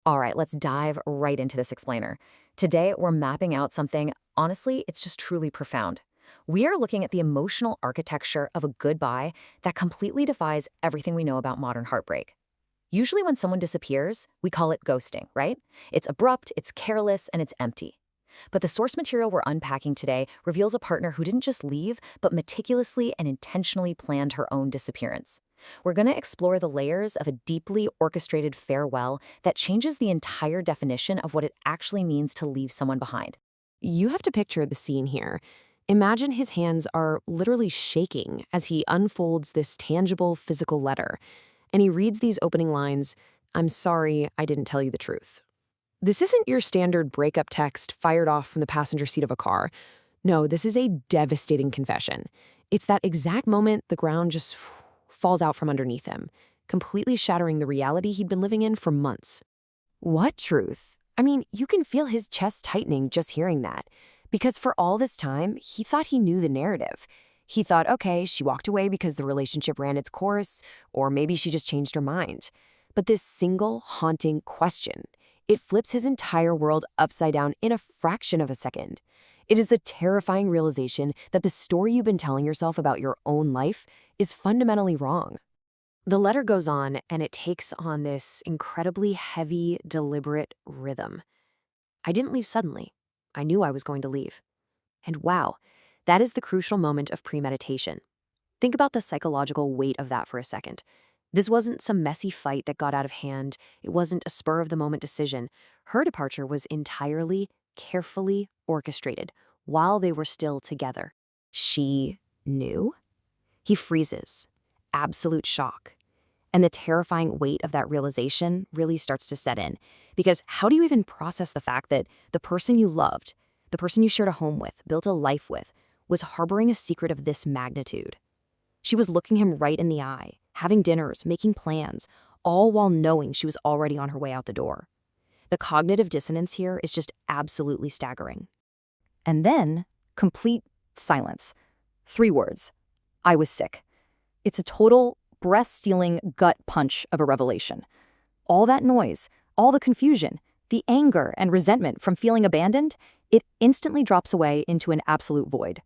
All right, let's dive right into this explainer. Today, we're mapping out something, honestly, it's just truly profound. We are looking at the emotional architecture of a goodbye that completely defies everything we know about modern heartbreak. Usually, when someone disappears, we call it ghosting, right? It's abrupt, it's careless, and it's empty. But the source material we're unpacking today reveals a partner who didn't just leave, but meticulously and intentionally planned her own disappearance. We're going to explore the layers of a deeply orchestrated farewell that changes the entire definition of what it actually means to leave someone behind. You have to picture the scene here. Imagine his hands are literally shaking as he unfolds this tangible physical letter, and he reads these opening lines, "I'm sorry, I didn't tell you the truth." This isn't your standard breakup text fired off from the passenger seat of a car. No, this is a devastating confession. It's that exact moment the ground just falls out from underneath him, completely shattering the reality he'd been living in for months. What truth? I mean, you can feel his chest tightening just hearing that. Because for all this time, he thought he knew the narrative. He thought, okay, she walked away because the relationship ran its course, or maybe she just changed her mind. But this single, haunting question, it flips his entire world upside down in a fraction of a second. It is the terrifying realization that the story you've been telling yourself about your own life is fundamentally wrong. The letter goes on, and it takes on this incredibly heavy, deliberate rhythm. I didn't leave suddenly. I knew I was going to leave. And wow, that is the crucial moment of premeditation. Think about the psychological weight of that for a second. This wasn't some messy fight that got out of hand. It wasn't a spur-of-the-moment decision. Her departure was entirely, carefully orchestrated while they were still together. She knew? He freezes. Absolute shock. And the terrifying weight of that realization really starts to set in. Because how do you even process the fact that the person you loved, the person you shared a home with, built a life with, was harboring a secret of this magnitude? She was looking him right in the eye, having dinners, making plans, all while knowing she was already on her way out the door. The cognitive dissonance here is just absolutely staggering. And then, complete silence. 3 words. I was sick. It's a total, breath-stealing gut punch of a revelation. All that noise, all the confusion, the anger and resentment from feeling abandoned, it instantly drops away into an absolute void.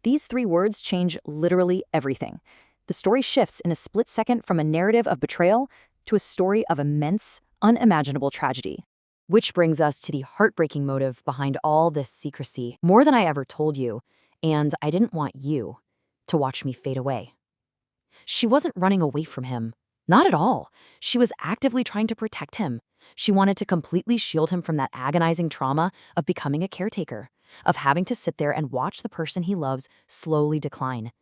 These 3 words change literally everything. The story shifts in a split second from a narrative of betrayal to a story of immense, unimaginable tragedy. Which brings us to the heartbreaking motive behind all this secrecy. More than I ever told you, and I didn't want you to watch me fade away. She wasn't running away from him. Not at all. She was actively trying to protect him. She wanted to completely shield him from that agonizing trauma of becoming a caretaker, of having to sit there and watch the person he loves slowly decline.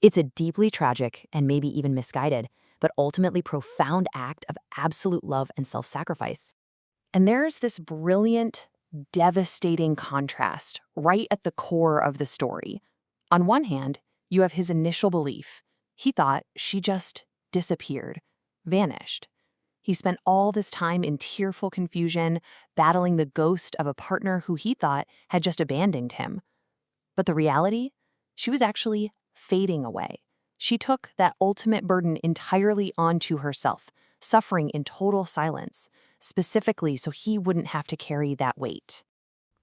It's a deeply tragic and maybe even misguided, but ultimately profound act of absolute love and self-sacrifice. And there's this brilliant, devastating contrast right at the core of the story. On one hand, you have his initial belief. He thought she just disappeared, vanished. He spent all this time in tearful confusion, battling the ghost of a partner who he thought had just abandoned him. But the reality? She was actually fading away. She took that ultimate burden entirely onto herself, suffering in total silence, specifically so he wouldn't have to carry that weight.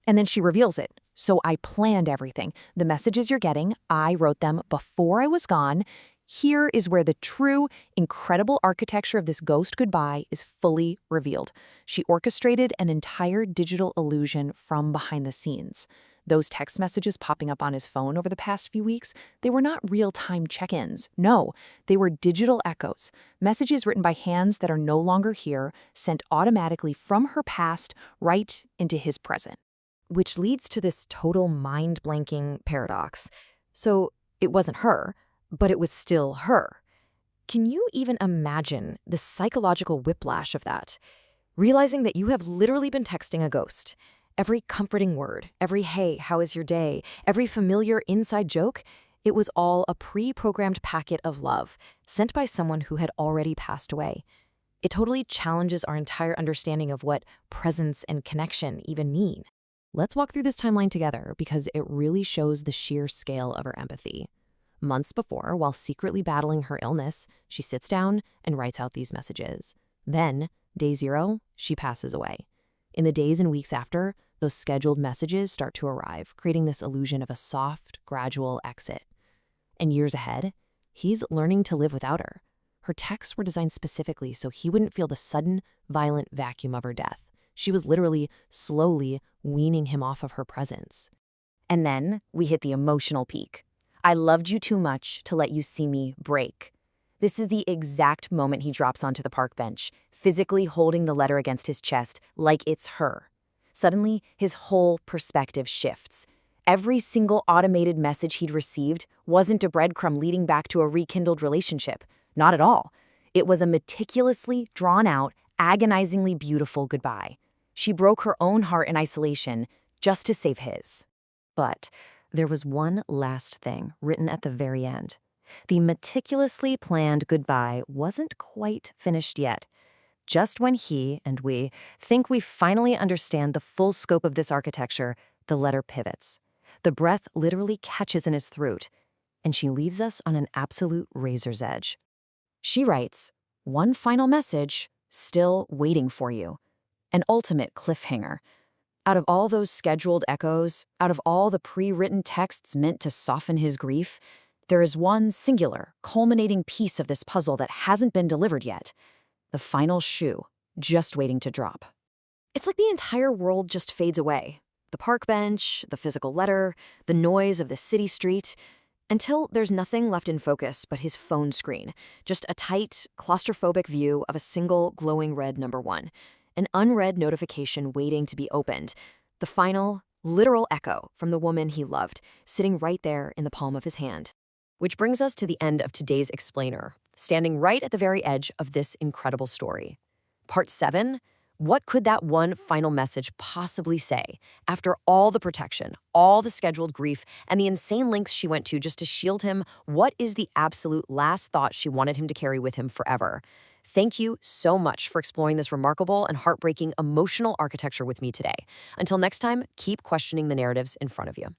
And then she reveals it. So I planned everything. The messages you're getting, I wrote them before I was gone. Here is where the true, incredible architecture of this ghost goodbye is fully revealed. She orchestrated an entire digital illusion from behind the scenes. Those text messages popping up on his phone over the past few weeks, they were not real-time check-ins. No, they were digital echoes, messages written by hands that are no longer here, sent automatically from her past right into his present. Which leads to this total mind-blanking paradox. So it wasn't her, but it was still her. Can you even imagine the psychological whiplash of that? Realizing that you have literally been texting a ghost. Every comforting word, every hey, how is your day, every familiar inside joke, it was all a pre-programmed packet of love sent by someone who had already passed away. It totally challenges our entire understanding of what presence and connection even mean. Let's walk through this timeline together because it really shows the sheer scale of her empathy. Months before, while secretly battling her illness, she sits down and writes out these messages. Then, Day 0, she passes away. In the days and weeks after, those scheduled messages start to arrive, creating this illusion of a soft, gradual exit. And years ahead, he's learning to live without her. Her texts were designed specifically so he wouldn't feel the sudden, violent vacuum of her death. She was literally slowly weaning him off of her presence. And then we hit the emotional peak. I loved you too much to let you see me break. This is the exact moment he drops onto the park bench, physically holding the letter against his chest like it's her. Suddenly, his whole perspective shifts. Every single automated message he'd received wasn't a breadcrumb leading back to a rekindled relationship. Not at all. It was a meticulously drawn out, agonizingly beautiful goodbye. She broke her own heart in isolation just to save his. But there was one last thing written at the very end. The meticulously planned goodbye wasn't quite finished yet. Just when he and we think we finally understand the full scope of this architecture, the letter pivots. The breath literally catches in his throat, and she leaves us on an absolute razor's edge. She writes, "One final message, still waiting for you." An ultimate cliffhanger. Out of all those scheduled echoes, out of all the pre-written texts meant to soften his grief, there is one singular, culminating piece of this puzzle that hasn't been delivered yet. The final shoe, just waiting to drop. It's like the entire world just fades away. The park bench, the physical letter, the noise of the city street, until there's nothing left in focus but his phone screen, just a tight, claustrophobic view of a single glowing red number 1, an unread notification waiting to be opened, the final, literal echo from the woman he loved, sitting right there in the palm of his hand. Which brings us to the end of today's explainer, standing right at the very edge of this incredible story. Part 7, what could that one final message possibly say after all the protection, all the scheduled grief, and the insane lengths she went to just to shield him? What is the absolute last thought she wanted him to carry with him forever? Thank you so much for exploring this remarkable and heartbreaking emotional architecture with me today. Until next time, keep questioning the narratives in front of you.